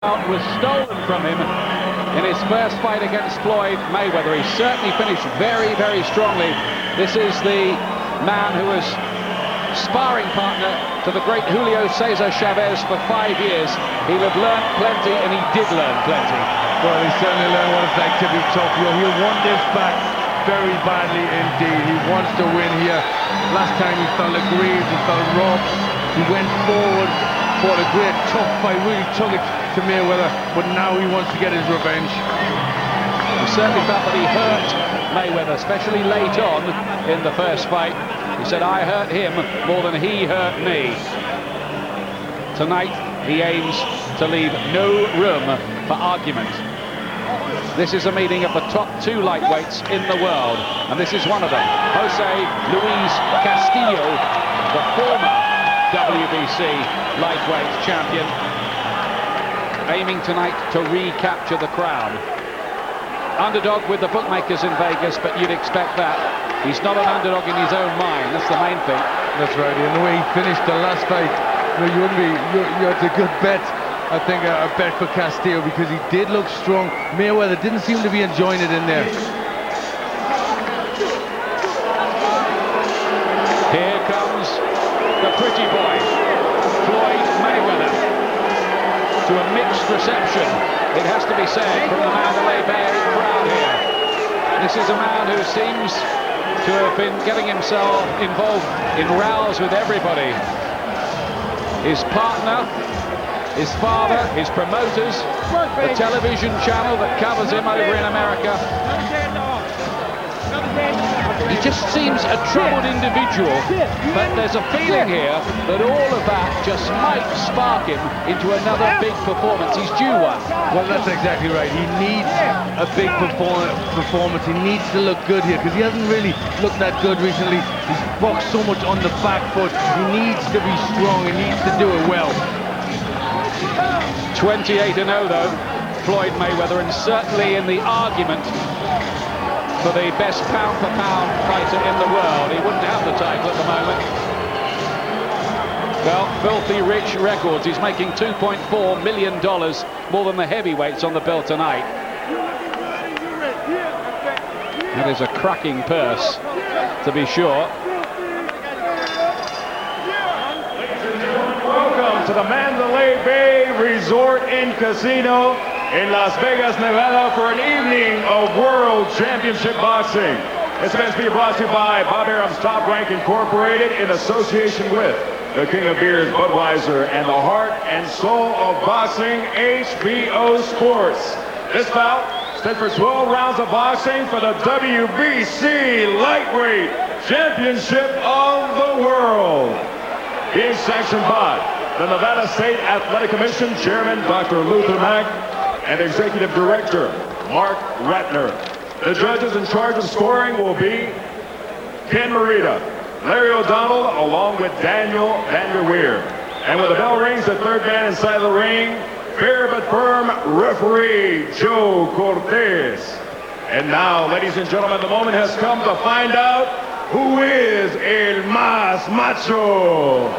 Was stolen from him in his first fight against Floyd Mayweather. He certainly finished very, very strongly. This is the man who was sparring partner to the great Julio Cesar Chavez for 5 years. He'll have learned plenty, and he did learn plenty. Well, he certainly learned what it's like to be tough. He won this back very badly indeed. He wants to win here. Last time he felt aggrieved, he felt robbed. He went forward, fought a great tough fight, really took it to Mayweather, but now he wants to get his revenge. He certainly felt that he hurt Mayweather, especially late on in the first fight. He said, I hurt him more than he hurt me. Tonight, he aims to leave no room for argument. This is a meeting of the top 2 lightweights in the world, and this is one of them. Jose Luis Castillo, the former WBC lightweight champion, aiming tonight to recapture the crown. Underdog with the bookmakers in Vegas, but you'd expect that. He's not an underdog in his own mind, that's the main thing. That's right, and the way he finished the last fight, you wouldn't be, it's a good bet. I think a bet for Castillo, because he did look strong. Mayweather didn't seem to be enjoying it in there. Here comes the pretty boy, Floyd Mayweather, to a mixed reception, it has to be said, from the Mandalay Bay crowd here. This is a man who seems to have been getting himself involved in rows with everybody. His partner, his father, his promoters, the television channel that covers him over in America. He just seems a troubled individual, but there's a feeling here that all of that just might spark him into another big performance. He's due one. Well, that's exactly right. He needs a big performance. He needs to look good here, because he hasn't really looked that good recently. He's boxed so much on the back foot. He needs to be strong. He needs to do it well. 28-0 though, Floyd Mayweather, and certainly in the argument for the best pound-for-pound fighter in the world. He wouldn't have the title at the moment. Well, filthy rich records. He's making $2.4 million, more than the heavyweights on the bill tonight. That is a cracking purse, to be sure. Welcome to the Mandalay Bay Resort and Casino in Las Vegas, Nevada, for an evening of World Championship Boxing. This event's being brought to you by Bob Arum's Top Rank Incorporated in association with the King of Beers, Budweiser, and the heart and soul of boxing, HBO Sports. This bout stands for 12 rounds of boxing for the WBC Lightweight Championship of the World. Being sanctioned by the Nevada State Athletic Commission Chairman Dr. Luther Mack and Executive Director Mark Ratner. The judges in charge of scoring will be Ken Morita, Larry O'Donnell, along with Daniel Vanderweer. And when the bell rings, the third man inside the ring, fair but firm referee Joe Cortez. And now, ladies and gentlemen, the moment has come to find out who is El Más Macho.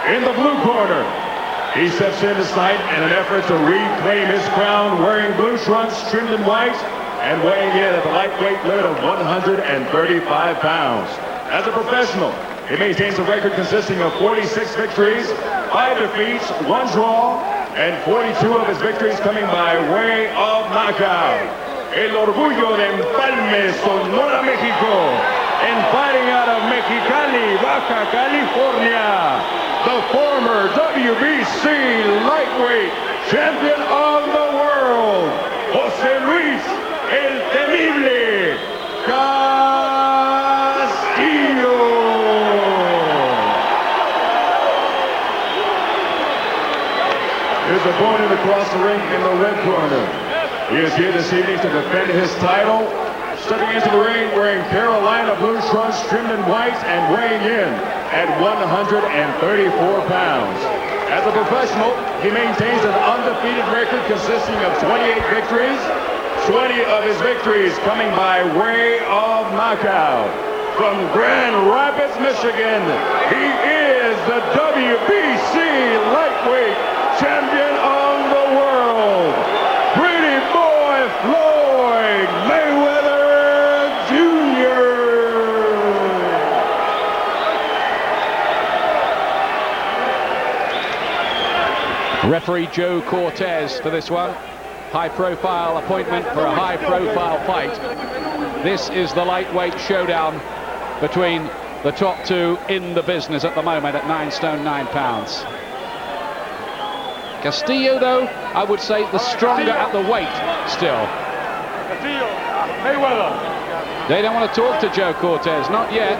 In the blue corner, he steps in this night in an effort to reclaim his crown, wearing blue trunks trimmed in white and weighing in at the lightweight limit of 135 pounds. As a professional, he maintains a record consisting of 46 victories, 5 defeats, 1 draw, and 42 of his victories coming by way of knockout. El Orgullo de Empalme, Sonora, Mexico, and fighting out of Mexicali, Baja California, the former WBC lightweight champion of the world, Jose Luis El Temible Castillo. His opponent across the ring in the red corner. He is here this evening to defend his title. Stepping into the ring wearing Carolina blue trunks trimmed in white and weighing in at 134 pounds. As a professional, he maintains an undefeated record consisting of 28 victories, 20 of his victories coming by way of knockout. From Grand Rapids, Michigan, he is the WBC lightweight champion of the world. Referee Joe Cortez for this one. High-profile appointment for a high-profile fight. This is the lightweight showdown between the top two in the business at the moment at 9 stone 9 pounds. Castillo, though, I would say the stronger at the weight still. Castillo, Mayweather. They don't want to talk to Joe Cortez, not yet.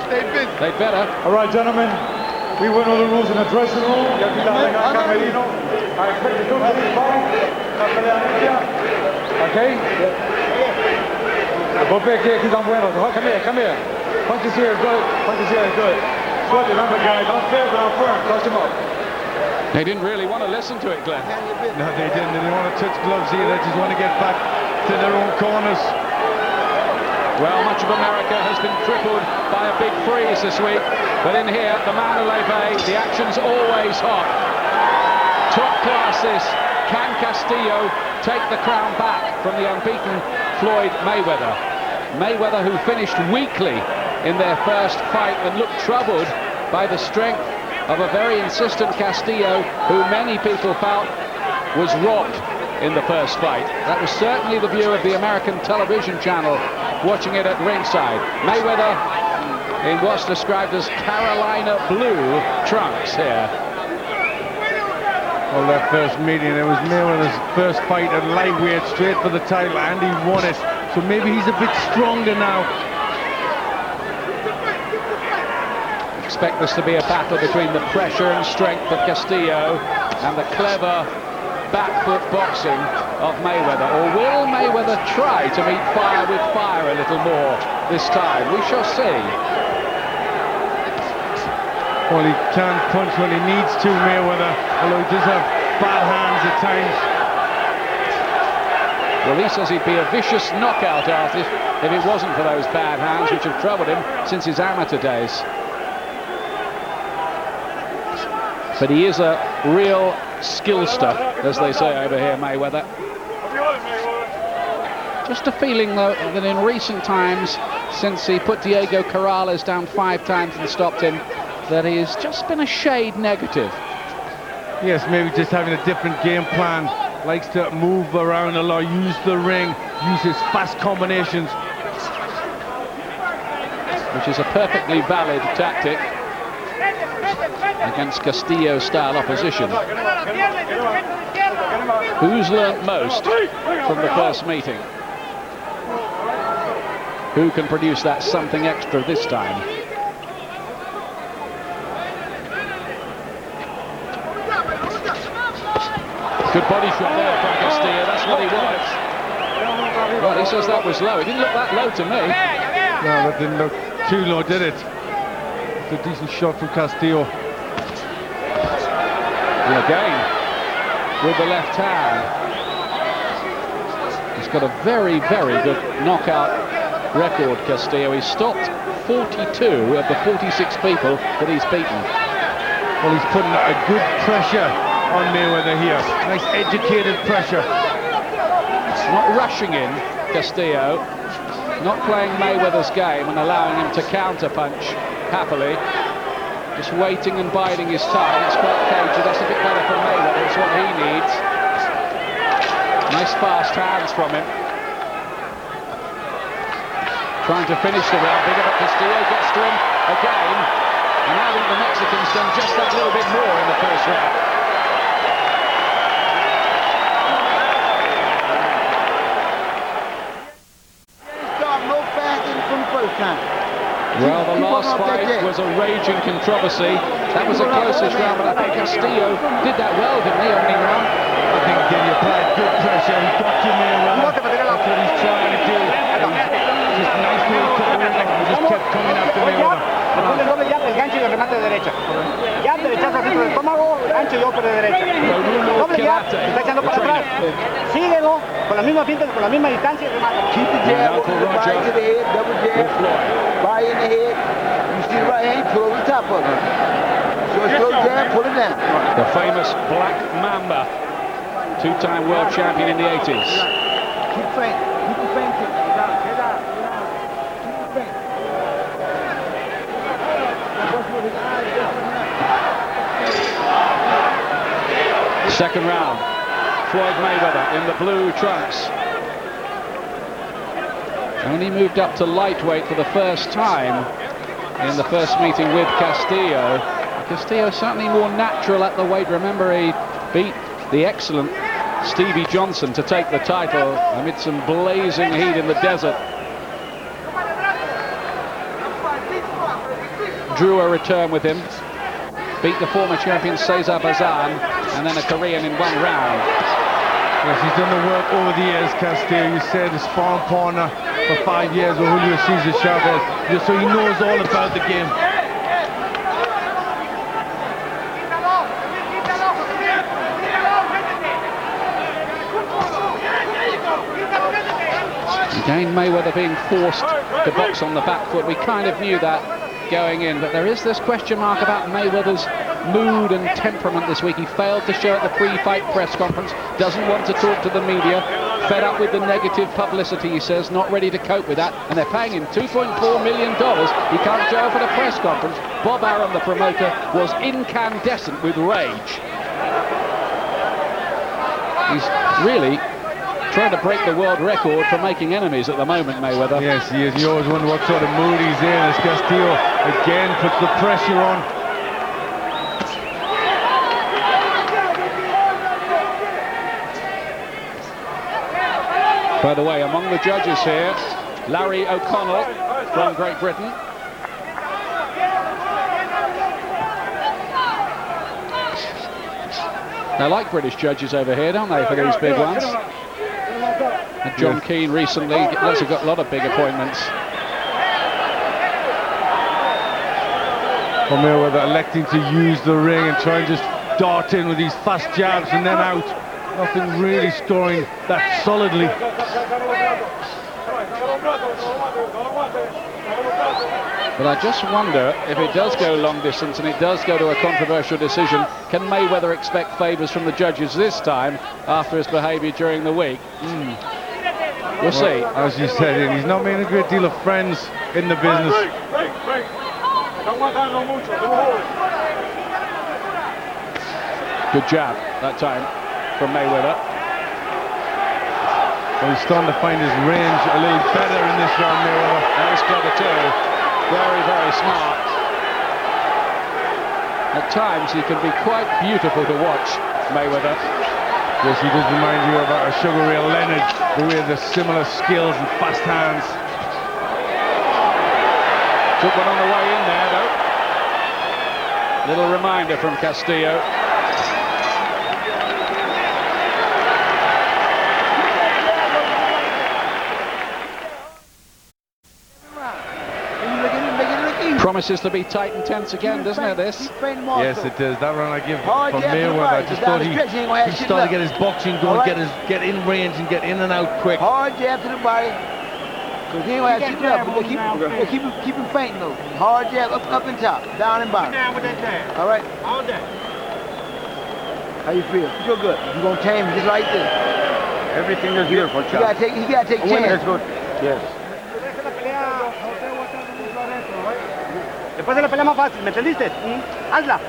They'd better. All right, gentlemen, we went over the rules in the dressing room. I expect you to do this fight. Okay? Both back here, keep on bueno. Come here, come here. Punches here is good. Punches here is good. Good, remember, guys, don't fail, but firm. Touch him up. They didn't really want to listen to it, Glenn. No, they didn't. They didn't want to touch gloves here. They just want to get back to their own corners. Well, much of America has been crippled by a big freeze this week. But in here, the Mandalay Bay, the action's always hot. Top class this. Can Castillo take the crown back from the unbeaten Floyd Mayweather? Mayweather, who finished weakly in their first fight and looked troubled by the strength of a very insistent Castillo, who many people felt was robbed in the first fight. That was certainly the view of the American television channel watching it at ringside. Mayweather in what's described as Carolina blue trunks here. Well, that first meeting, it was Mayweather's first fight at lightweight, straight for the title, and he won it. So maybe he's a bit stronger now. Expect this to be a battle between the pressure and strength of Castillo and the clever back foot boxing of Mayweather. Or will Mayweather try to meet fire with fire a little more this time? We shall see. Well, he can punch when he needs to, Mayweather, although he does have bad hands at times. Well, he says he'd be a vicious knockout artist if it wasn't for those bad hands which have troubled him since his amateur days. But he is a real skillster, as they say over here, Mayweather. Just a feeling, though, that in recent times, since he put Diego Corrales down 5 times and stopped him, that he's just been a shade negative. Yes, maybe just having a different game plan. Likes to move around a lot, use the ring, use his fast combinations. Which is a perfectly valid tactic against Castillo-style opposition. Who's learnt most from the first meeting? Who can produce that something extra this time? Good body shot there from Castillo, that's what he wants. Well, he says that was low. It didn't look that low to me. No, that didn't look too low, did it? It's a decent shot from Castillo. And again, with the left hand. He's got a very, very good knockout record, Castillo. He's stopped 42 of the 46 people that he's beaten. Well, he's putting a good pressure on Mayweather here. Nice educated pressure. Not rushing in, Castillo. Not playing Mayweather's game and allowing him to counter-punch happily. Just waiting and biding his time. It's quite cagey. That's a bit better from Mayweather. It's what he needs. Nice fast hands from him. Trying to finish the round. Bigger, but Castillo gets to him again. And I think the Mexican's done just that little bit more in the first round. Well, the last fight was a raging controversy. That was a closest round, but I think Castillo did that well, didn't he, opening round? I think again, he applied good pressure. He got to Mayweather. That's what he's trying to do. Just nicely took the ring. He just kept coming after Mayweather. Después del doble jab, el gancho y el remate de derecha. Jab, derechazo al centro del estómago, gancho y otro de derecha. Doble jab, está echando para atrás. Síguelo con la misma finta, con la misma distancia y remate. Keep the jab, right to the head, double jab, right in the head. You see the right hand, pull over the top of it. So a slow jab, pull it down. The famous Black Mamba, two-time world champion in the 80s. Keep faint, keep the faint. Second round, Floyd Mayweather in the blue trunks. Only moved up to lightweight for the first time in the first meeting with Castillo. Castillo certainly more natural at the weight. Remember, he beat the excellent Stevie Johnson to take the title amid some blazing heat in the desert. Drew a return with him. Beat the former champion Cesar Bazan, and then a Korean in one round. Yes, he's done the work over the years, Castillo. You said the sparring partner for 5 years with Julio Cesar Chavez, so he knows all about the game. Again, Mayweather being forced to box on the back foot. We kind of knew that going in, but there is this question mark about Mayweather's mood and temperament this week. He failed to show at the pre-fight press conference, doesn't want to talk to the media, fed up with the negative publicity, he says, not ready to cope with that, and they're paying him $2.4 million. He can't show up at a press conference. Bob Arum, the promoter, was incandescent with rage. He's really trying to break the world record for making enemies at the moment, Mayweather. Yes, he is. You always wonder what sort of mood he's in as Castillo again puts the pressure on. By the way, among the judges here, Larry O'Connell from Great Britain. They like British judges over here, don't they, for these big ones? And John Keane recently also got a lot of big appointments. Mayweather electing to use the ring and try and just dart in with these fast jabs and then out. Nothing really scoring that solidly. But I just wonder if it does go long distance and it does go to a controversial decision, can Mayweather expect favours from the judges this time after his behaviour during the week? We'll see. As you said, he's not making a great deal of friends in the business. Good jab that time from Mayweather. Well, he's starting to find his range a little better in this round, Mayweather. That was clever too. Very, very smart. At times he can be quite beautiful to watch, Mayweather. Yes, he does remind you of a Sugar Ray Leonard, the way the similar skills and fast hands. Took one on the way in there, though. Little reminder from Castillo. Promises to be tight and tense again, doesn't it, this? Yes, it does. That round I give for Mayweather. I just thought he started to get his boxing going, get in range and get in and out quick. Hard jab to the body. Because he ain't going to have to keep him fainting though. Hard jab up and top, down and bottom. Down with that jab. All right? All day. How you feel? You feel good. You're going to tame him just like this. Everything is beautiful, You got to take chance. good. Yes. Después de la pelea más fácil, ¿me entendiste? Hazla.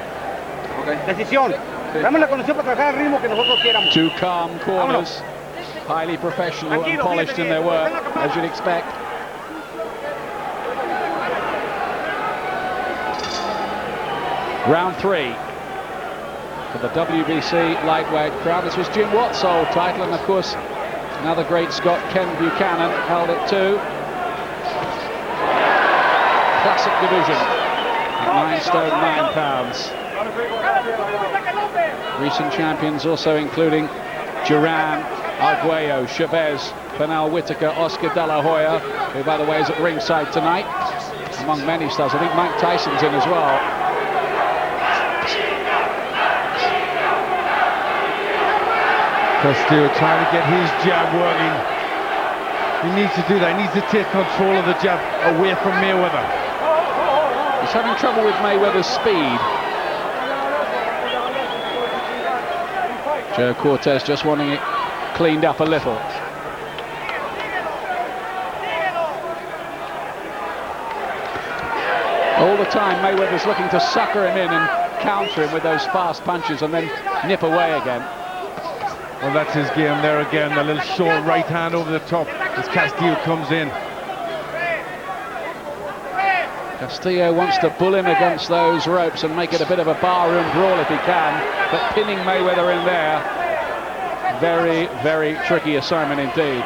Decisión. Dame la condición para trabajar al ritmo que nosotros quieramos. Two calm corners, highly professional and polished in their work, as you'd expect. Round 3 for the WBC lightweight crown. This was Jim Watt's old title, and of course another great Scot, Ken Buchanan, held it too. Classic division at 9 stone 9 pounds. Recent champions also including Duran, Arguello, Chavez, Pernell Whitaker, Oscar De La Hoya, who by the way is at ringside tonight, among many stars. I think Mike Tyson's in as well. Castillo trying to get his jab working. He needs to do that. He needs to take control of the jab away from Mayweather. He's having trouble with Mayweather's speed. Joe Cortez just wanting it cleaned up a little. All the time Mayweather's looking to sucker him in and counter him with those fast punches and then nip away again. Well, that's his game there again. A little short right hand over the top as Castillo comes in. Castillo wants to bull him against those ropes and make it a bit of a barroom brawl if he can, but pinning Mayweather in there, very, very tricky assignment indeed.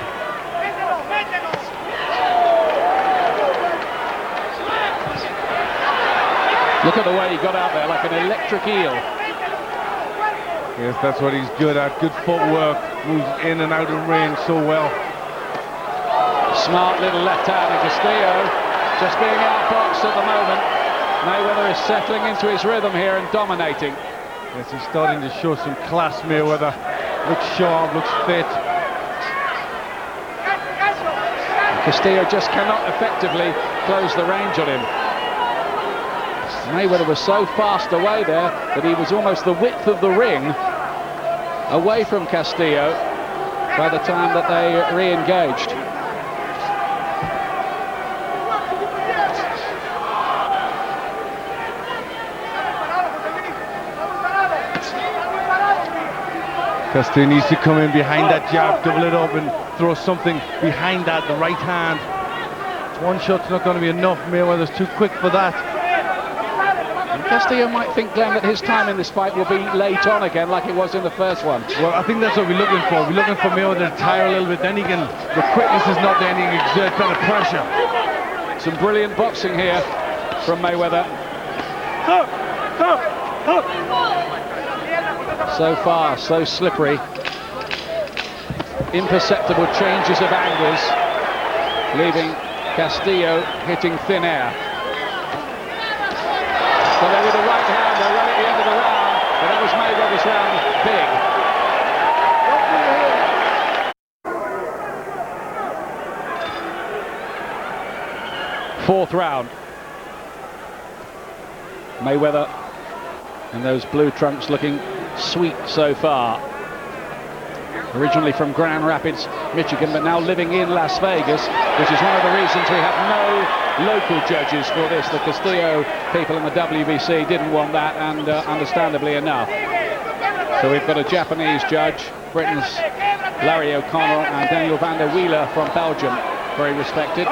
Look at the way he got out there like an electric eel. Yes, that's what he's good at. Good footwork, moves in and out of range so well. Smart little left hand, and Castillo just being outboxed at the moment. Mayweather is settling into his rhythm here and dominating. Yes, he's starting to show some class, Mayweather. Looks sharp, looks fit. Castillo just cannot effectively close the range on him. Mayweather was so fast away there that he was almost the width of the ring away from Castillo by the time that they re-engaged. Castillo needs to come in behind that jab, double it up and throw something behind that, the right hand. One shot's not going to be enough. Mayweather's too quick for that. And Castillo might think, Glenn, that his time in this fight will be late on again like it was in the first one. Well, I think that's what we're looking for. We're looking for Mayweather to tire a little bit, then he can, the quickness is not there, and he can exert better pressure. Some brilliant boxing here from Mayweather. So fast, so slippery. Imperceptible changes of angles, leaving Castillo hitting thin air. So there with the right hand, they're right at the end of the round, but that was Mayweather's round big. Fourth round. Mayweather and those blue trunks looking sweet so far. Originally from Grand Rapids, Michigan, but now living in Las Vegas, which is one of the reasons we have no local judges for this. The Castillo people in the WBC didn't want that, and understandably enough. So we've got a Japanese judge, Britain's Larry O'Connell, and Daniel van der Wheeler from Belgium, very respected.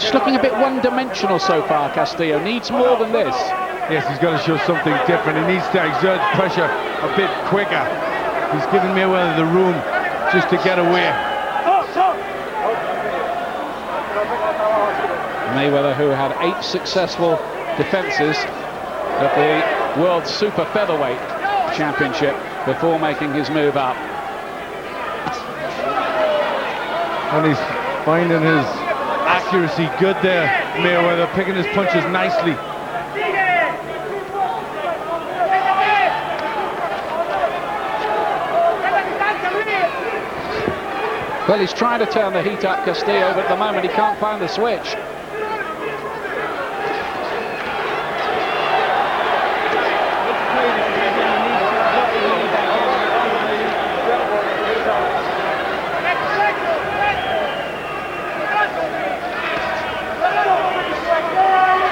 Just looking a bit one-dimensional so far, Castillo. Needs more than this. Yes, he's got to show something different. He needs to exert pressure a bit quicker. He's giving Mayweather the room just to get away. Mayweather, who had 8 successful defenses at the World Super Featherweight Championship before making his move up. And he's finding his accuracy good there, Mayweather, picking his punches nicely. Well, he's trying to turn the heat up, Castillo, but at the moment he can't find the switch.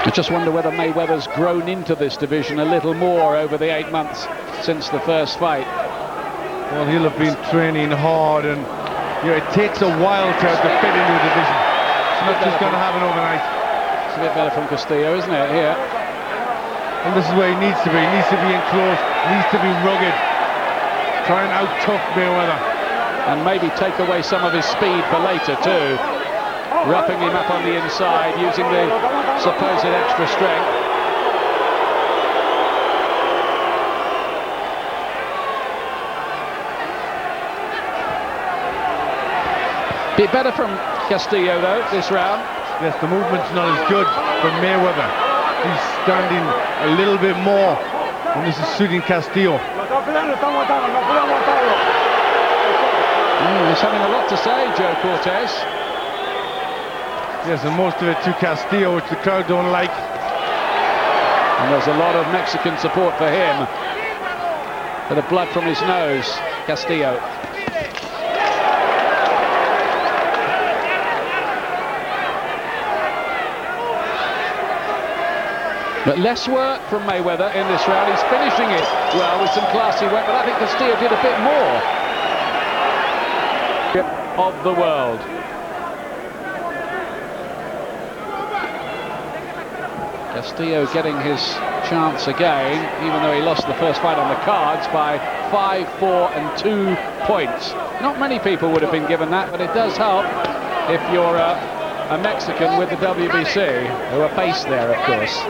I just wonder whether Mayweather's grown into this division a little more over the 8 months since the first fight. Well, he'll have been training hard, and you know, it takes a while to fit into a division. It's not just going to happen overnight. It's a bit better from Castillo, isn't it, here? And this is where he needs to be. He needs to be in close, needs to be rugged. Try and out-tough Mayweather. And maybe take away some of his speed for later, too. Roughing him up on the inside, using the supposed extra strength. Bit better from Castillo, though, this round. Yes, the movement's not as good from Mayweather. He's standing a little bit more, and this is suiting Castillo. He's having a lot to say, Joe Cortez. Yes, and most of it to Castillo, which the crowd don't like. And there's a lot of Mexican support for him. Bit of blood from his nose, Castillo. But less work from Mayweather in this round. He's finishing it well with some classy work, but I think Castillo did a bit more. Of the world. Castillo getting his chance again, even though he lost the first fight on the cards by 5, 4 and 2 points. Not many people would have been given that, but it does help if you're a Mexican with the WBC, who are based there, of course.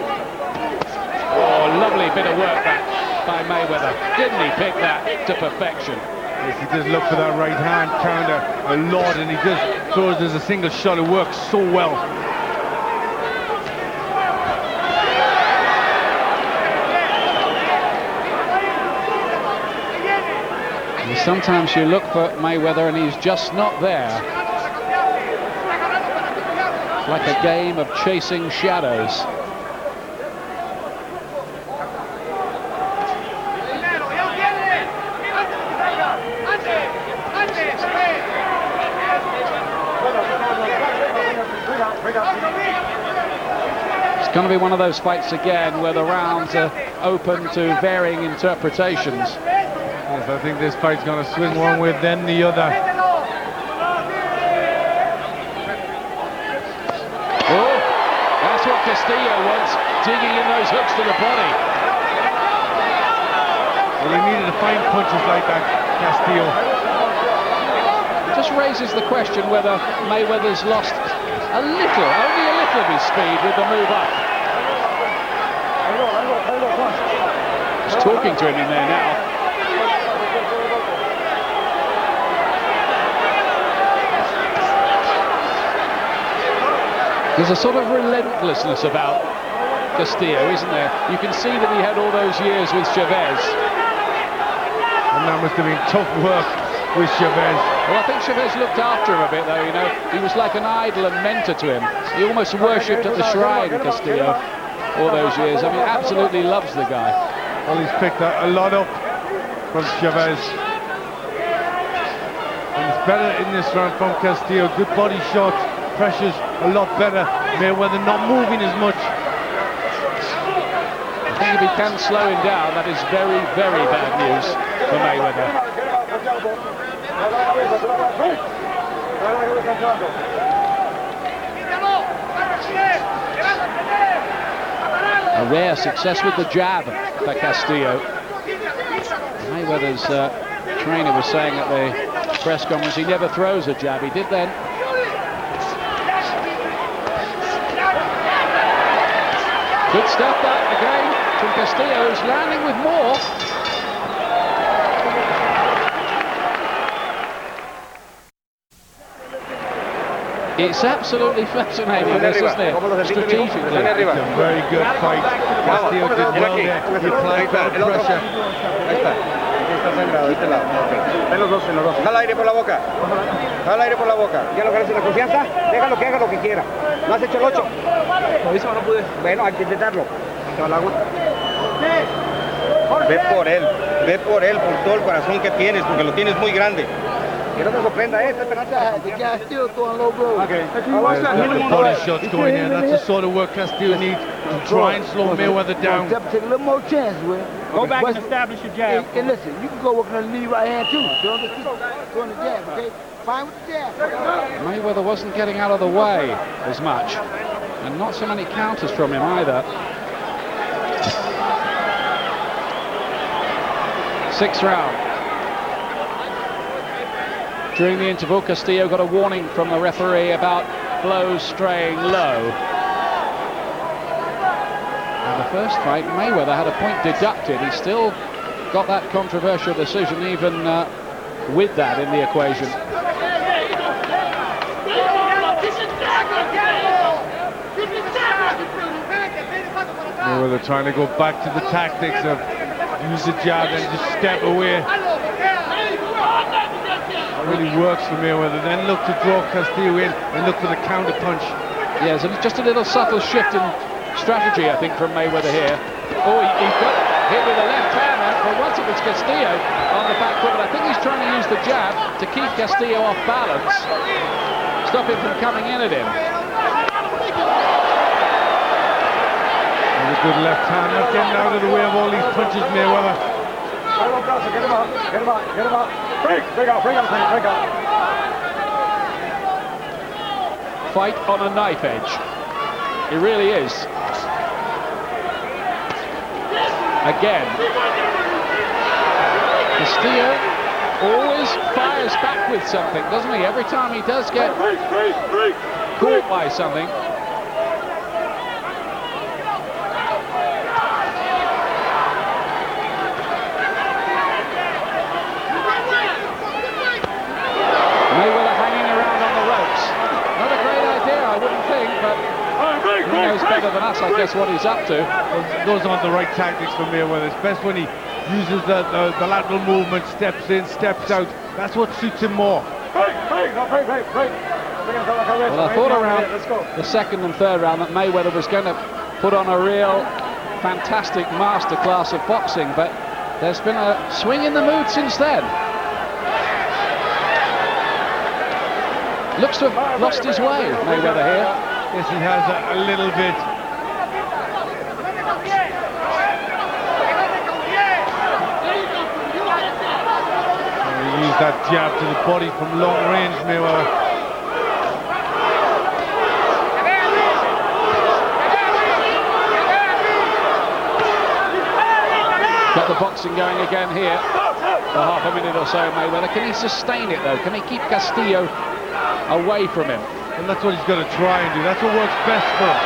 Oh, lovely bit of work back by Mayweather. Didn't he pick that to perfection? Yes, he does look for that right hand counter a lot, and he just throws as a single shot. It works so well. And sometimes you look for Mayweather and he's just not there. It's like a game of chasing shadows. It's going to be one of those fights again where the rounds are open to varying interpretations. Yes, I think this fight's going to swing one way, then the other. Oh, that's what Castillo wants, digging in those hooks to the body. Well, he needed to find punches like that, Castillo. It just raises the question whether Mayweather's lost a little, only a little of his speed with the move up. Just talking to him in there now. There's a sort of relentlessness about Castillo, isn't there? You can see that he had all those years with Chavez. And that must have been tough work with Chavez. Well, I think Chavez looked after him a bit, though, you know. He was like an idol and mentor to him. He almost worshipped at the shrine, Castillo, all those years. I mean, absolutely loves the guy. Well, he's picked a lot up from Chavez. And it's better in this round from Castillo. Good body shots, pressures a lot better. Mayweather not moving as much. I think if he can slow him down, that is very, very bad news for Mayweather. A rare success with the jab for Castillo. Mayweather's trainer was saying at the press conference he never throws a jab. He did then. Good stuff that again from Castillo, who's landing with more. It's absolutely fascinating, this, isn't it? Strategically. It's a very good fight. Castillo did well there. He applied better pressure. Jala aire por la boca. Jala aire por la boca. ¿Ya lo ganas la confianza? Déjalo que haga lo que quiera. No has hecho el 8. Por eso no pude. Bueno, hay que intentarlo. El agua. Ve por él, por todo el corazón que tienes, porque lo tienes muy grande. Que no te sorprenda, The guy still throwing low blows. Okay. The body shots going in. That's the sort of work Castillo needs to try and slow Mayweather down. Take a little more chance with. Go back and establish your jab. And listen, you can go working on the knee right hand too. Don't just keep throwing the jab, okay? Fine with the jab. Mayweather wasn't getting out of the way as much, and not so many counters from him either. Sixth round. During the interval, Castillo got a warning from the referee about blows straying low. In the first fight, Mayweather had a point deducted. He still got that controversial decision even with that in the equation. Mayweather trying to go back to the tactics of use the jab and just step away. Really works for Mayweather. Then look to draw Castillo in and look for the counter punch. Yeah, so just a little subtle shift in strategy, I think, from Mayweather here. Oh, he got hit with a left hammer. Well, once it was Castillo on the back foot, but I think he's trying to use the jab to keep Castillo off balance, stop him from coming in at him. And a good left hand, not getting out of the way of all these punches, Mayweather. Get him out, get him out, get him out. Break out, break out, break out. Fight on a knife edge. It really is. Again. Castillo always fires back with something, doesn't he? Every time he does get caught by something. Mayweather hanging around on the ropes. Not a great idea, I wouldn't think, but he knows better than us, I guess, what he's up to. Well, those aren't the right tactics for Mayweather. It's best when he uses the lateral movement, steps in, steps out. That's what suits him more. Well, I thought around the second and third round that Mayweather was going to put on a real fantastic masterclass of boxing, but there's been a swing in the mood since then. Looks to have lost his way, Mayweather here. Yes, he has a little bit. He used that jab to the body from long range, Mayweather. Got the boxing going again here for half a minute or so, Mayweather. Can he sustain it, though? Can he keep Castillo away from him? And that's what he's got to try and do. That's what works best for him.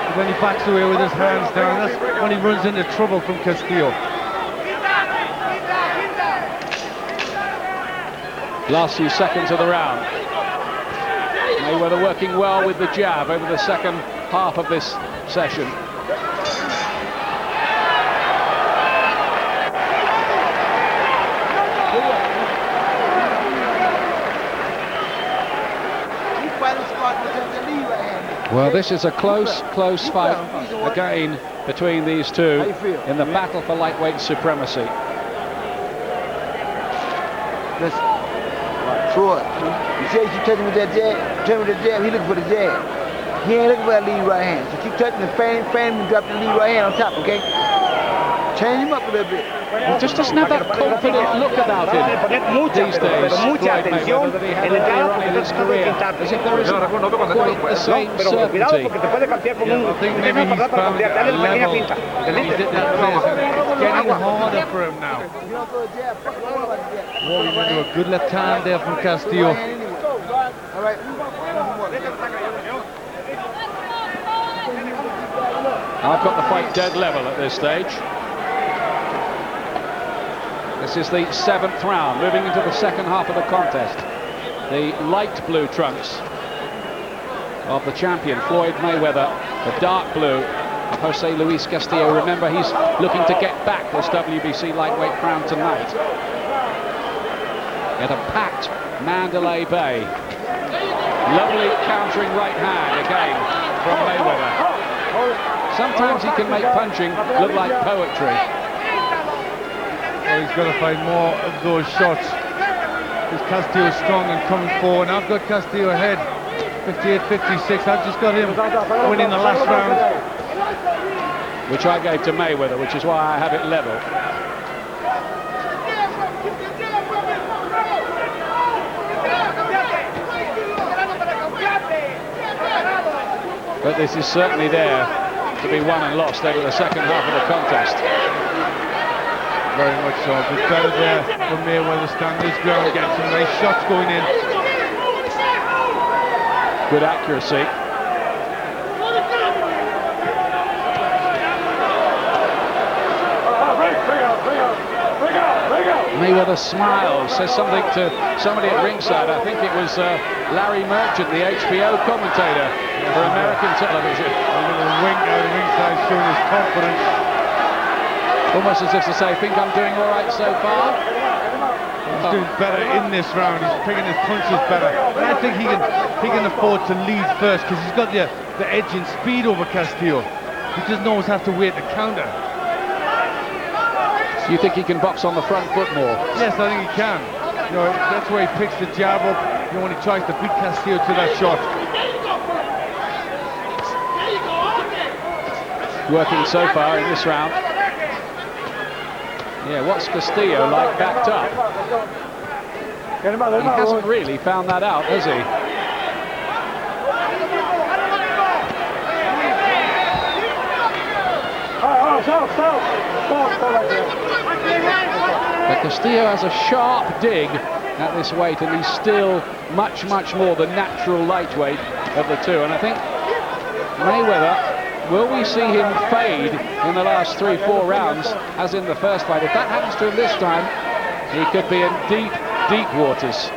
But then he backs away with his hands down. That's when he runs into trouble from Castillo. Last few seconds of the round. Mayweather working well with the jab over the second half of this session. Well, this is a close fight again between these two in the battle for lightweight supremacy. Listen, Troy, you say you keep touching with that jab, touching with the jab, he looking for the jab. He ain't looking for that lead right hand. So keep touching the fan him and drop the lead right hand on top, okay? Change him up a little bit. He just doesn't have that confident look about him these days, Floyd Mayweather, that he had earlier on in his career, as if there isn't quite the same certainty. I think maybe he's found a level. He's at that place. It's getting harder for him now. Walking into a good left hand there from Castillo. All right. I've got the fight dead level at this stage. This is the 7th round, moving into the second half of the contest. The light blue trunks of the champion, Floyd Mayweather. The dark blue of Jose Luis Castillo. Remember, he's looking to get back this WBC lightweight crown tonight at a packed Mandalay Bay. Lovely countering right hand again from Mayweather. Sometimes he can make punching look like poetry. Well, he's got to find more of those shots. Because Castillo's strong and coming forward. And I've got Castillo ahead, 58-56. I've just got him winning the last round. Which I gave to Mayweather, which is why I have it level. But this is certainly there to be won and lost over the second half of the contest. Very much so. It's better there for Mayweather standing his ground, getting some nice shots going in. Good accuracy. Mayweather smiles, says something to somebody at ringside. I think it was Larry Merchant, the HBO commentator for American television. A little wink out of ringside showing his confidence. Almost as if to say, think I'm doing all right so far? He's doing better in this round. He's picking his punches better. And I think he can afford to lead first because he's got the edge in speed over Castillo. He doesn't always have to wait to counter. Do you think he can box on the front foot more? Yes, I think he can. You know, that's where he picks the jab up. You know, when he tries to beat Castillo to that shot. Working so far in this round. Yeah, what's Castillo like backed up? He hasn't really found that out, has he? But Castillo has a sharp dig at this weight, and he's still much, much more the natural lightweight of the two. And I think Mayweather, will we see him fade in the last 3-4 rounds, as in the first fight? If that happens to him this time, he could be in deep, deep waters.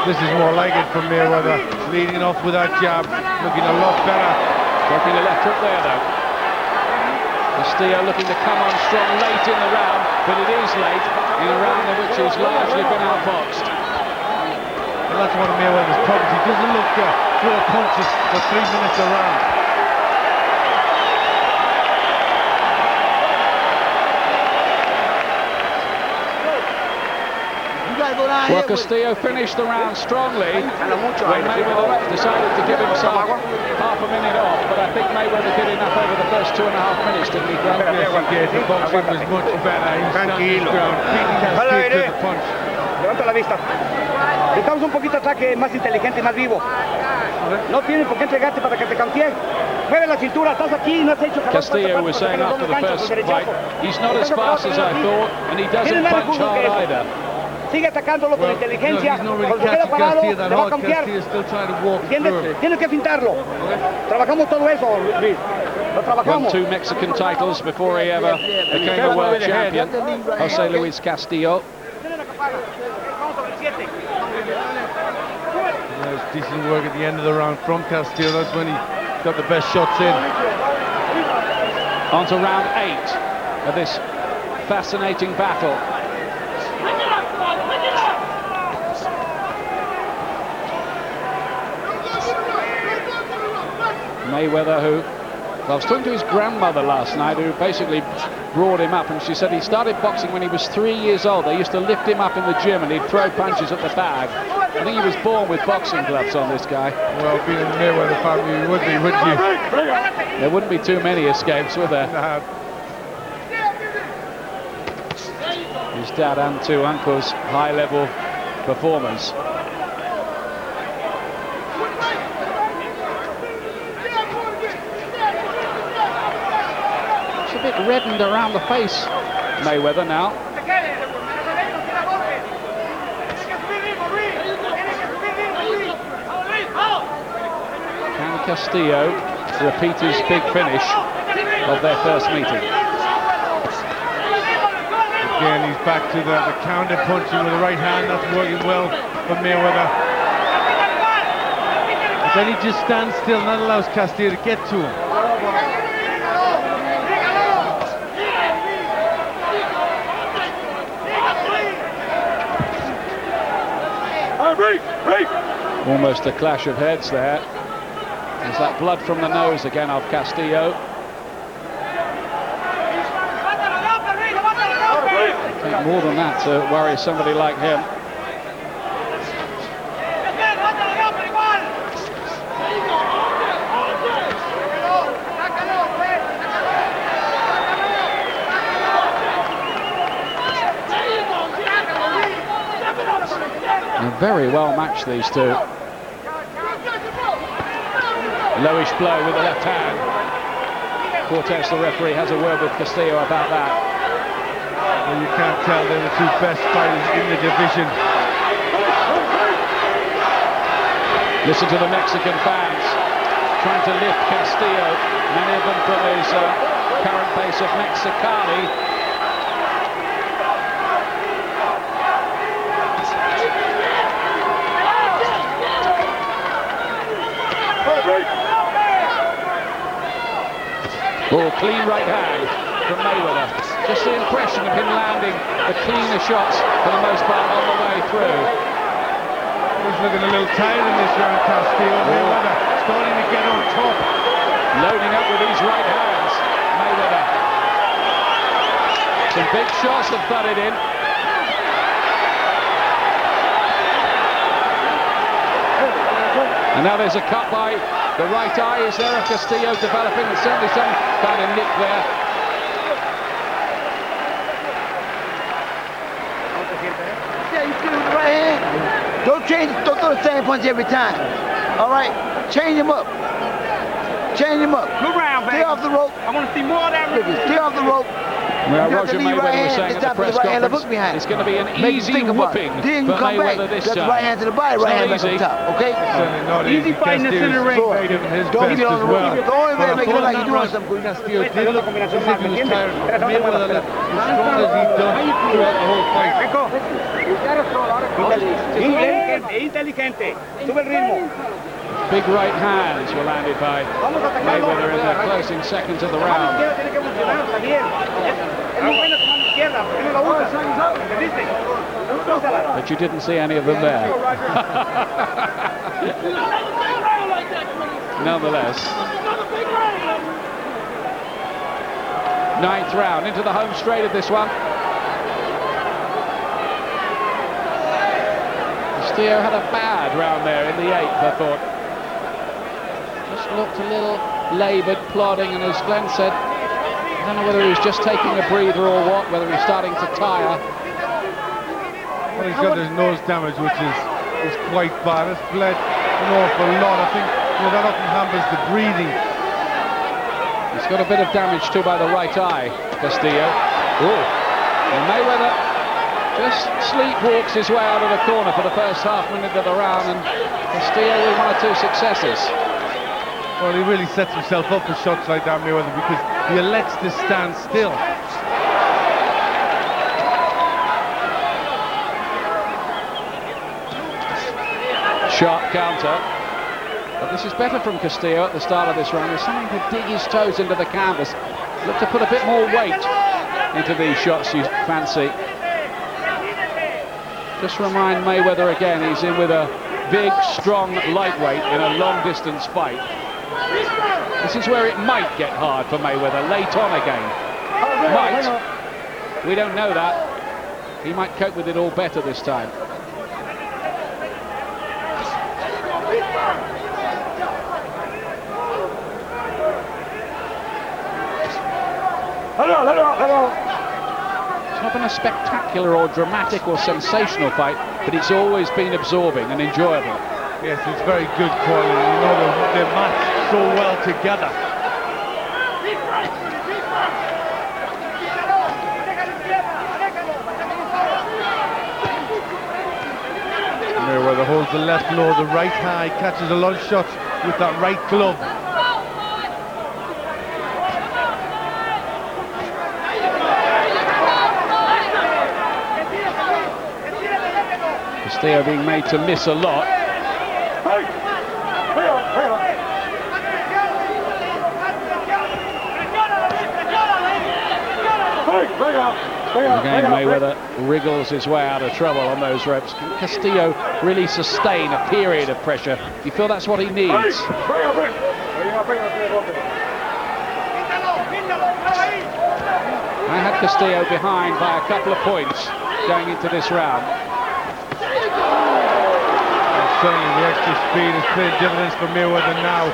This is more like it for Mayweather, leading off with that jab, looking a lot better. Working the left hook there, though. Castillo looking to come on strong late in the round, but it is late in a round in which he's largely been outboxed. And that's one of Mayweather's problems. He doesn't look to throw punches for 3 minutes a round. Well, Castillo finished the round strongly when Mayweather decided to give himself half a minute off, but I think Mayweather did enough over the first 2.5 minutes, didn't he, Grant? Yes, he did. The boxing was much better. He stood his ground, beating Castillo to the punch. Levanta la vista. Necesitamos un poquito de ataque más inteligente y más vivo. No tienes por qué entregarte para que te cantee. Mueve la cintura, estás aquí, no has hecho jalar. Castillo was saying after the first fight, he's not as fast as I thought, and he doesn't punch hard either. Sigue atacándolo con inteligencia. Cuando se queda parado, le va a cambiar. ¿Entiendes? Tienes que fintarlo. Trabajamos todo eso, Luis. Lo trabajamos. Won 2 Mexican titles before he ever became a world champion. Jose Luis Castillo. There's decent work at the end of the round from Castillo. That's when he got the best shots in. On to round 8 of this fascinating battle. Mayweather, who, well, I was talking to his grandmother last night, who basically brought him up, and she said he started boxing when he was 3 years old. They used to lift him up in the gym and he'd throw punches at the bag. I think he was born with boxing gloves on, this guy. Well, being in the Mayweather family, you would be, wouldn't you? There wouldn't be too many escapes, would there? His dad and 2 uncles, high-level performers. A bit reddened around the face, Mayweather now. Can Castillo repeat his big finish of their first meeting? Again, he's back to the counter punching with the right hand. That's working well for Mayweather. But then he just stands still and that allows Castillo to get to him. Almost a clash of heads there. There's that blood from the nose again of Castillo. I think more than that to worry somebody like him. They're very well matched, these two. Lowish blow with the left hand. Cortez, the referee, has a word with Castillo about that. Well, you can't tell they're the 2 best fighters in the division. Listen to the Mexican fans trying to lift Castillo, many of them from his current base of Mexicali. Oh, clean right hand from Mayweather. Just the impression of him landing the cleaner shots for the most part on the way through. He's looking a little tired in this round, Castillo. Mayweather starting to get on top. loading up with these right hands. Mayweather. Some big shots have thudded in. And now there's a cut by the right eye. Is there a Castillo developing? There's certainly some kind of nick there. Yeah, you still with the right hand. Don't throw the same punch every time. All right? Change him up. Change him up. Good round, baby. Stay off the rope. I want to see more of that. Stay off the rope. Well, Roger Mayweather was saying at the press conference, it's going to be an easy whipping for Mayweather this time. Right hand to the body, right hand back on top, okay? Easy fighting in the center ring, baby. Don't get on the rope. The only way to make it look like you're doing something. Castillo did look as if he was tired. Mayweather looked as strong as he'd done throughout the whole fight. Inteligente. Sube el ritmo. Big right hands were landed by Mayweather in the closing seconds of the round. But you didn't see any of them there. Nonetheless. Ninth round, into the home straight of this one. Castillo had a bad round there in the 8th, I thought. Just looked a little laboured, plodding, and as Glenn said, I don't know whether he was just taking a breather or what, whether he's starting to tire. Well, he's got his nose damage, which is quite bad. It's bled an awful lot. I think that often hampers the breathing. He's got a bit of damage too by the right eye, Castillo. And Mayweather just sleepwalks his way out of the corner for the first half minute of the round, and Castillo with 1 or 2 successes. Well, he really sets himself up for shots like that, Mayweather, because he elects to stand still. Sharp counter. But this is better from Castillo at the start of this round. There's something to dig his toes into the canvas. Look to put a bit more weight into these shots, you fancy. Just remind Mayweather again, he's in with a big, strong lightweight in a long-distance fight. This is where it might get hard for Mayweather, late on again. Might. We don't know that. He might cope with it all better this time. It's not been a spectacular or dramatic or sensational fight, but it's always been absorbing and enjoyable. Yes, it's very good quality. You know, they're matched so well together. Mayweather holds the left low, the right high, catches a lot of shots with that right glove. Castillo being made to miss a lot. Again, Mayweather wriggles his way out of trouble on those ropes. Can Castillo really sustain a period of pressure? You feel that's what he needs? I had Castillo behind by a couple of points going into this round. Certainly the extra speed is paying dividends for Mayweather now.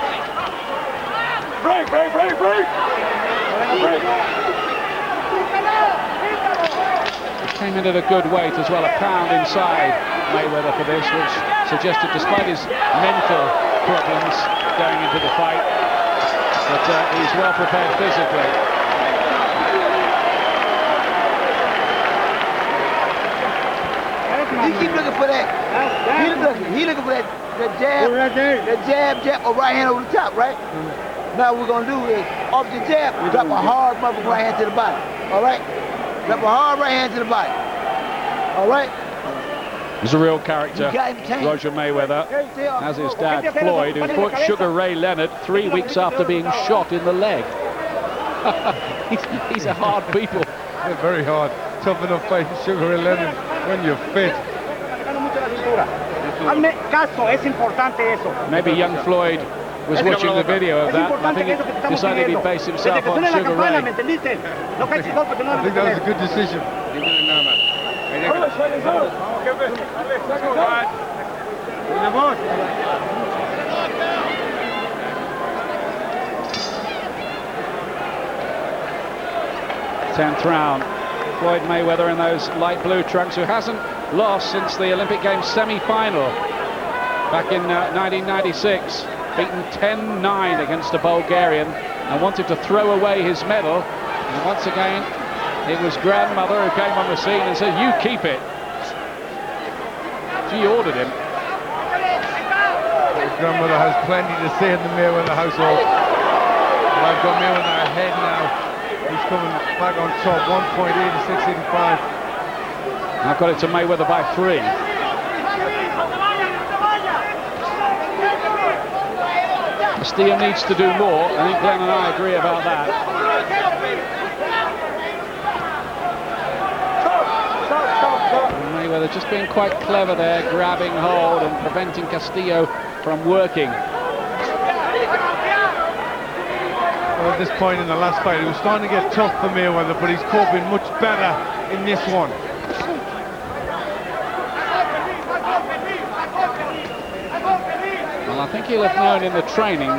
Break! He came in at a good weight as well, a pound inside Mayweather for this, which suggested despite his mental problems going into the fight, that he's well prepared physically. He keep looking for that. He looking for that jab, or right hand over the top, right? Now what we're gonna do is off the jab, drop a hard motherfucking right hand to the body. All right? Drop a hard right hand to the body. All right? He's a real character, Roger Mayweather, as his dad Floyd, who fought Sugar Ray Leonard 3 weeks after being shot in the leg. He's a hard people. They're very hard. Tough enough fighting Sugar Ray Leonard when you're fit. Hazme caso, es importante eso. Maybe young Floyd was watching the video of that. I think he decided he'd base himself on Sugar Ray. I think that was a good decision. 10th round. Floyd Mayweather in those light blue trunks, who hasn't lost since the Olympic Games semi-final back in 1996. Beaten 10-9 against a Bulgarian and wanted to throw away his medal. And once again, it was grandmother who came on the scene and said, "You keep it." She ordered him. His grandmother has plenty to say in the Mayweather household. But I've got Mayweather ahead now. He's coming back on top, 1.8685. I've got it to Mayweather by 3. Castillo needs to do more. I think Glenn and I agree about that. Mayweather just being quite clever there, grabbing hold and preventing Castillo from working. Well, at this point in the last fight, it was starting to get tough for Mayweather, but he's coping much better in this one. Well, I think he'll have known in the training,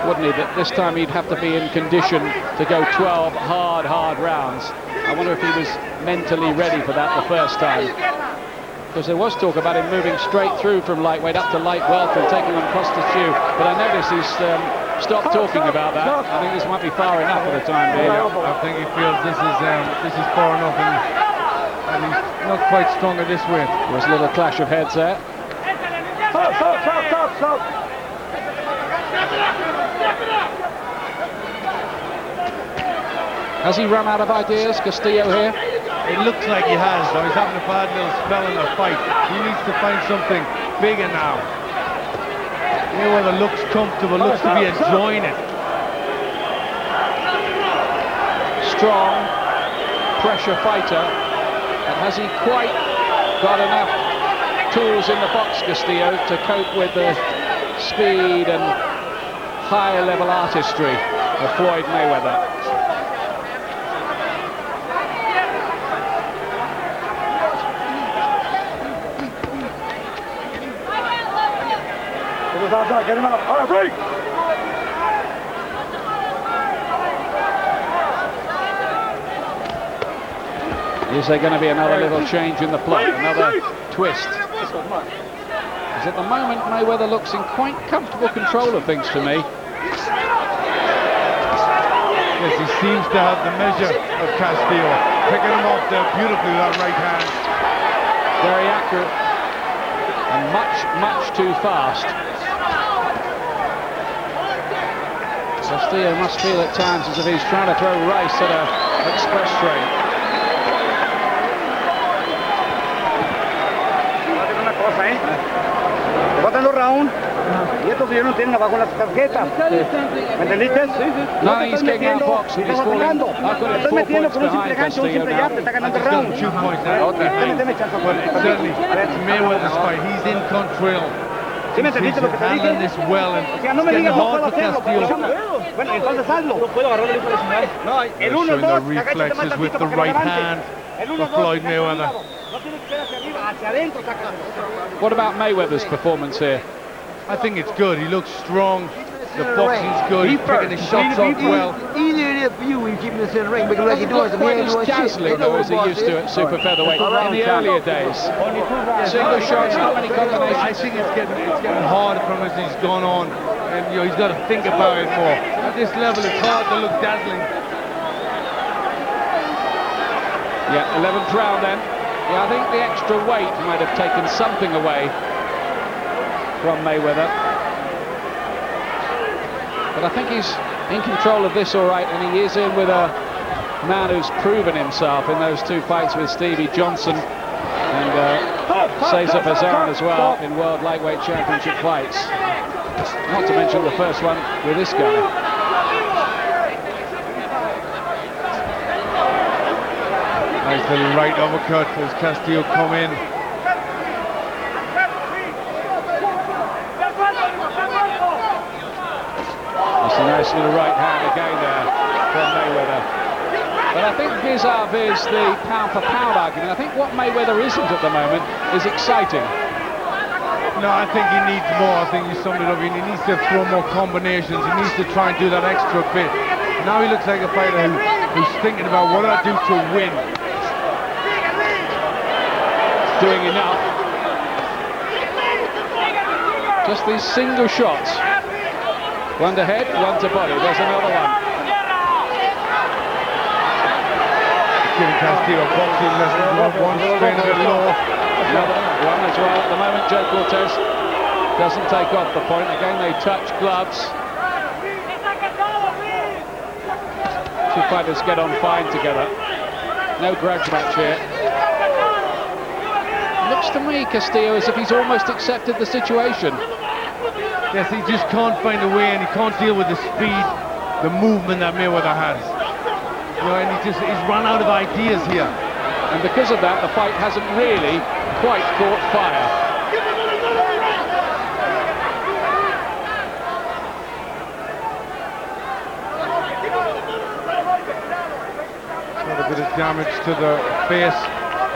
wouldn't he, that this time he'd have to be in condition to go 12 hard rounds. I wonder if he was mentally ready for that the first time. Because there was talk about him moving straight through from lightweight up to light welter and taking on Castillo, but I notice he's stopped talking about that. I think this might be far enough for the time being. I think he feels this is far enough, and he's not quite stronger this way. There was a little clash of heads there. Stop. Has he run out of ideas, Castillo here? It looks like he has, though. He's having a bad little spell in the fight. He needs to find something bigger now. Mayweather looks comfortable, looks to be enjoying it. Strong pressure fighter, but has he quite got enough tools in the box, Castillo, to cope with the speed and higher level artistry of Floyd Mayweather? Get him out. All right, break. Is there going to be another little change in the plot, another twist? Because at the moment, Mayweather looks in quite comfortable control of things to me. Yes, he seems to have the measure of Castillo. Picking him off there beautifully with that right hand. Very accurate and much too fast. Castillo must feel at times as if he's trying to throw rice at an express train. Una cosa, te botan los rounds y estos señores no tienen abajo las tarjetas. ¿Me entendiste? No, he's getting out box and he's falling. I've got it 4 points behind Castillo now. Te está ganando el round. 2 points now. But certainly, it's Mayweather's fight. He's in control. ¿Sí me entendiste lo que te dije? Handling this well, and O sea, no me it's getting digas no hard puedo for hacerlo. Castillo. Bueno, entonces hazlo. No puedo agarrar el personal. No, el They're 1, showing 2, the reflexes with the right hand for Floyd Mayweather. No tiene que ser hacia arriba, hacia adentro, sácalo. What about Mayweather's performance here? I think it's good. He looks strong. The boxing's good. He's picking his shots off well. Easier it is for you when you keep him in the center ring, because like you're doing some Quite hand as doing shit. dazzling though as he used to at super featherweight in the earlier days. Single shots, not many I combinations. think it's getting harder from as he's gone on, and he's got to think about it more. At this level, it's hard to look dazzling. Yeah, 11th round then. Yeah, I think the extra weight might have taken something away from Mayweather. But I think he's in control of this all right, and he is in with a man who's proven himself in those 2 fights with Stevie Johnson and Cesar Bazan as well in World Lightweight Championship fights. Not to mention the first one with this guy. Nice little right uppercut as Castillo come in. personal right hand again there from Mayweather. But I think vis the pound-for-pound argument, I think what Mayweather isn't at the moment is exciting. No, I think he needs more. I think you summed it up. He needs to throw more combinations. He needs to try and do that extra bit. Now he looks like a fighter who's thinking about what do I do to win. Doing enough. Just these single shots. One to head, one to body. There's another one. Giving Castillo boxing lessons. One spin a bit low. Another one as well. At the moment, Joe Cortez doesn't take off the point. Again, they touch gloves. Two fighters get on fine together. No grudge match here. Looks to me, Castillo, as if he's almost accepted the situation. Yes, he just can't find a way, and he can't deal with the speed, the movement that Mayweather has. You know, and he's run out of ideas here. And because of that, the fight hasn't really quite caught fire. A bit of damage to the face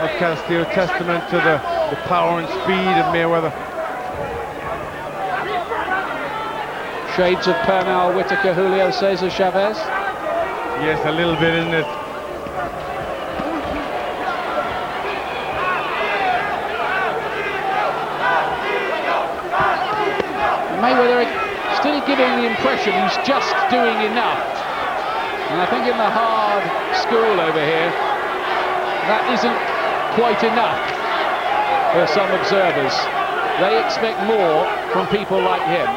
of Castillo, testament to the power and speed of Mayweather. Shades of Pernell, Whitaker, Julio Cesar Chavez. Yes, a little bit, isn't it? Mayweather still giving the impression he's just doing enough. And I think in the hard school over here, that isn't quite enough for some observers. They expect more from people like him.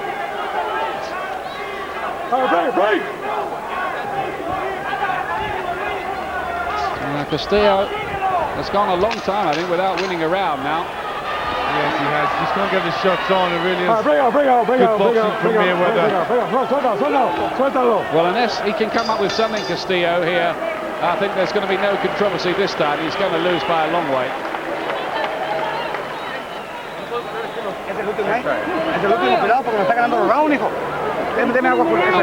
Castillo has gone a long time, I think, without winning a round now. Yes, he has. Just can't get the shots on. It really is good boxing from Mayweather. Well, unless he can come up with something, Castillo, here, I think there's going to be no controversy this time. He's going to lose by a long way. I've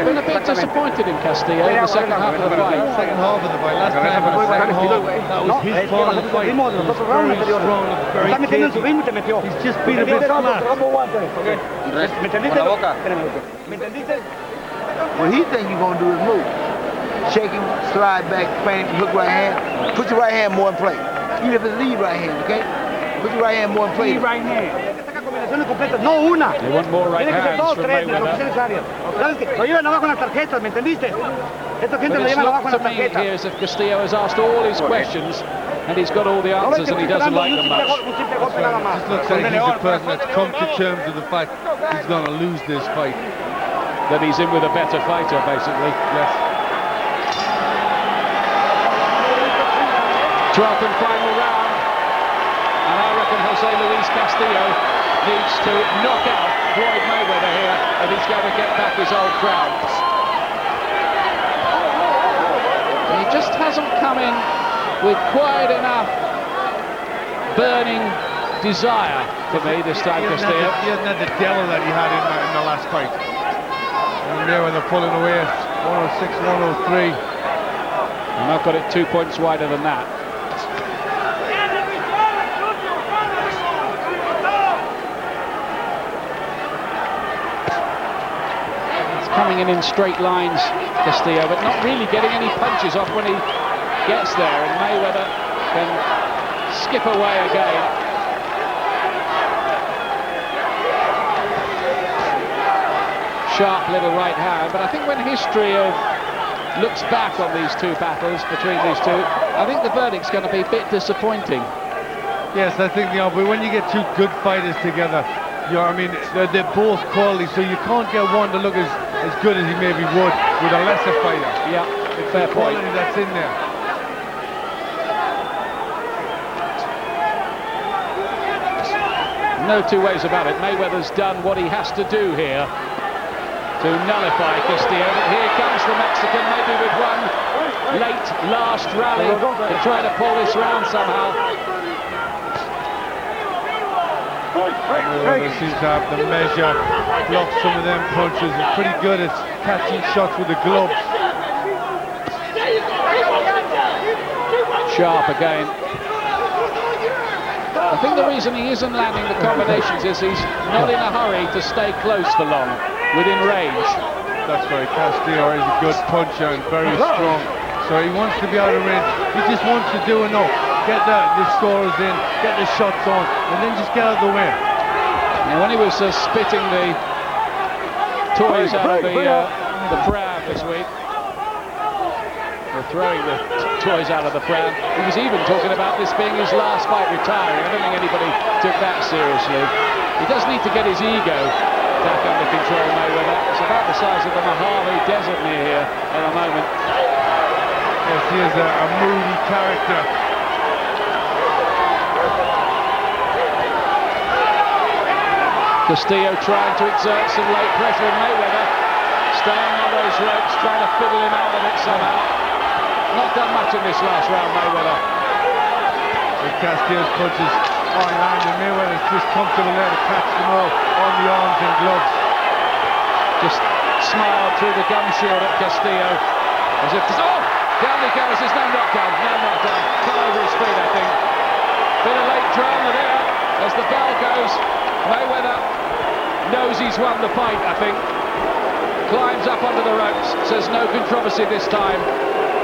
been a bit disappointed in Castillo in the second half of the fight. Second half of the fight. Last time in the second half, that was his part of the fight. He was very strong, very capable. He's just been a bit flat. What he think you're gonna do is move. Shake him, slide back, feint him, hook right hand. Put your right hand more in play. Even if it's lead right hand, okay? Put your right hand more in play. Lead right hand. No una. They want more right hands from Mayweather. Lo llevan abajo en las tarjetas, ¿me entendiste? Esta gente lo But it's llevan abajo en looked las to me tarjetas. here as if Castillo has asked all his questions and he's got all the answers and he doesn't like them much. Just looks like he's a person that's come to terms with the fact he's going to lose this fight. That he's in with a better fighter, basically. Yes. 12th and final round. And I reckon Jose Luis Castillo needs to knock out Floyd Mayweather here if he's going to get back his old crowd. He just hasn't come in with quite enough burning desire for me this time, Castillo. He hasn't had the devil that he had in the last fight. And there when they're pulling away at 106, 103. And I've got it 2 points wider than that. Coming in straight lines, Castillo, but not really getting any punches off when he gets there, and Mayweather can skip away again. Sharp little right hand, but I think when history looks back on these two battles between these two, I think the verdict's going to be a bit disappointing. Yes, I think, you know, but when you get two good fighters together, you know, I mean, they're both quality, so you can't get one to look as good as he maybe would with a lesser fighter. Yeah, it's fair the point. quality that's in there. No two ways about it. Mayweather's done what he has to do here to nullify Castillo. But here comes the Mexican, maybe with one late last rally to try to pull this round somehow. Mayweather seems to have the measure, block some of them punches. He's pretty good at catching shots with the gloves. Sharp again. I think the reason he isn't landing the combinations is he's not in a hurry to stay close for long, within range. That's right, Castillo is a good puncher and very strong. So he wants to be out of range. He just wants to do enough. Get the scores in, get the shots on, and then just get out of the way. Now when he was spitting the toys out of the pram this week, or throwing the toys out of the pram, he was even talking about this being his last fight, retiring. I don't think anybody took that seriously. He does need to get his ego back under control, Mayweather. It's about the size of the Mojave Desert near here at the moment. Yes, he is a moody character. Castillo trying to exert some late pressure on Mayweather, staying on those ropes, trying to fiddle him out of it somehow. Not done much in this last round, Mayweather. With Castillo's punches on hand, and Mayweather's just comfortable there to catch them all on the arms and gloves. Just smiled through the gum shield at Castillo, as if to, oh, down he goes. There's no knockdown, Fell over his feet, I think. Bit of late drama there as the bell goes. Mayweather knows he's won the fight, I think. Climbs up under the ropes, says no controversy this time.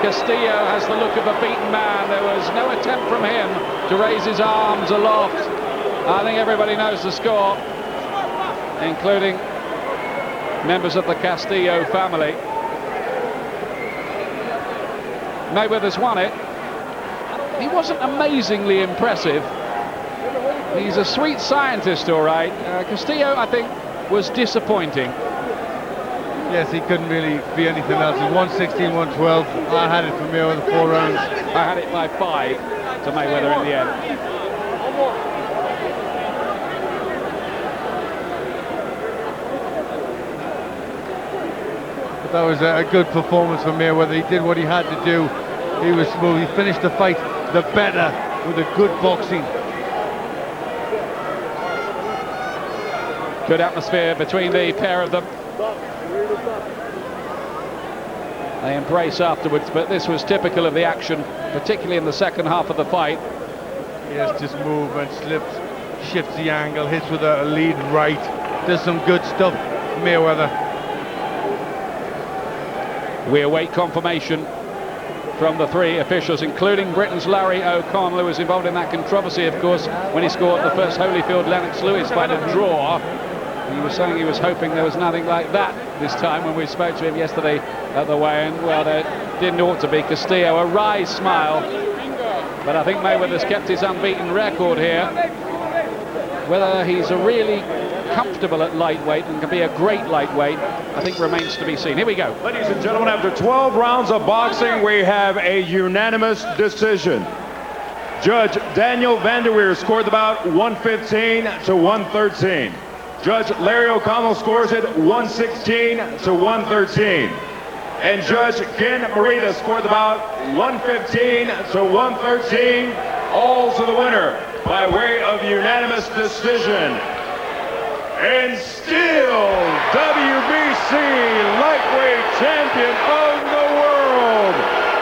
Castillo has the look of a beaten man. There was no attempt from him to raise his arms aloft. I think everybody knows the score, including members of the Castillo family. Mayweather's won it. He wasn't amazingly impressive. He's a sweet scientist, all right. Castillo, I think, was disappointing. Yes, he couldn't really be anything else. It was 116, 112. I had it for Mayweather 4 rounds. I had it by 5 to Mayweather in the end. But that was a good performance for Mayweather. He did what he had to do. He was smooth. He finished the fight the better with a good boxing. Good atmosphere between the pair of them. They embrace afterwards, but this was typical of the action, particularly in the second half of the fight. Yes, just movement, slips, shifts the angle, hits with a lead right. Does some good stuff, Mayweather. We await confirmation from the 3 officials, including Britain's Larry O'Connell, who was involved in that controversy, of course, when he scored the first Holyfield Lennox Lewis by the draw. He was saying he was hoping there was nothing like that this time when we spoke to him yesterday at the weigh-in. Well, there didn't ought to be. Castillo, a wry smile. But I think Mayweather's kept his unbeaten record here. Whether he's a really comfortable at lightweight and can be a great lightweight, I think remains to be seen. Here we go. Ladies and gentlemen, after 12 rounds of boxing, we have a unanimous decision. Judge Daniel Vanderweer scored the bout 115 to 113. Judge Larry O'Connell scores it 116 to 113. And Judge Ken Marita scored the bout 115 to 113. All to the winner by way of unanimous decision. And still WBC lightweight champion of the world,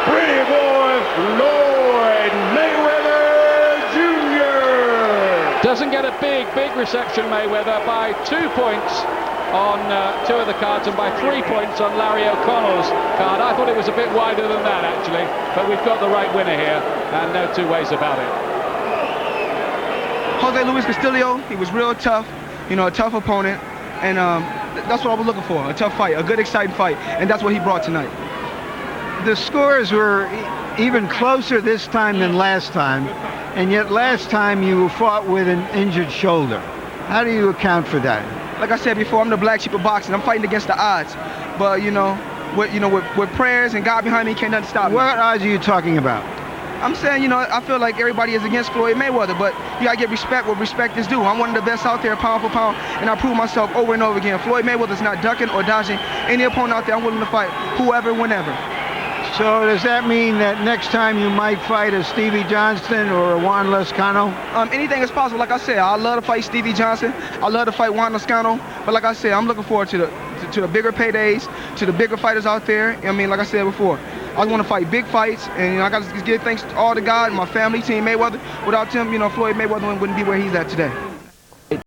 pretty boy Floyd Mayweather Jr. Doesn't get a big reception, Mayweather, by 2 points on 2 of the cards and by 3 points on Larry O'Connell's card. I thought it was a bit wider than that, actually, but we've got the right winner here, and no 2 ways about it. Jose Luis Castillo, he was real tough, you know, a tough opponent, and that's what I was looking for, a tough fight, a good, exciting fight, and that's what he brought tonight. The scores were even closer this time than last time, and yet last time you fought with an injured shoulder. How do you account for that? Like I said before, I'm the black sheep of boxing. I'm fighting against the odds, but with prayers and God behind me, can't nothing stop me. What odds are you talking about? I'm saying, I feel like everybody is against Floyd Mayweather, but you gotta get respect where respect is due. I'm one of the best out there, pound for pound, and I prove myself over and over again. Floyd Mayweather's not ducking or dodging any opponent out there. I'm willing to fight whoever, whenever. So does that mean that next time you might fight a Stevie Johnston or a Juan Lezcano? Anything is possible. Like I said, I love to fight Stevie Johnson. I love to fight Juan Lezcano. But like I said, I'm looking forward to the bigger paydays, to the bigger fighters out there. I mean, like I said before, I want to fight big fights, and I got to give thanks to all to God and my family, Team Mayweather. Without them, Floyd Mayweather wouldn't be where he's at today.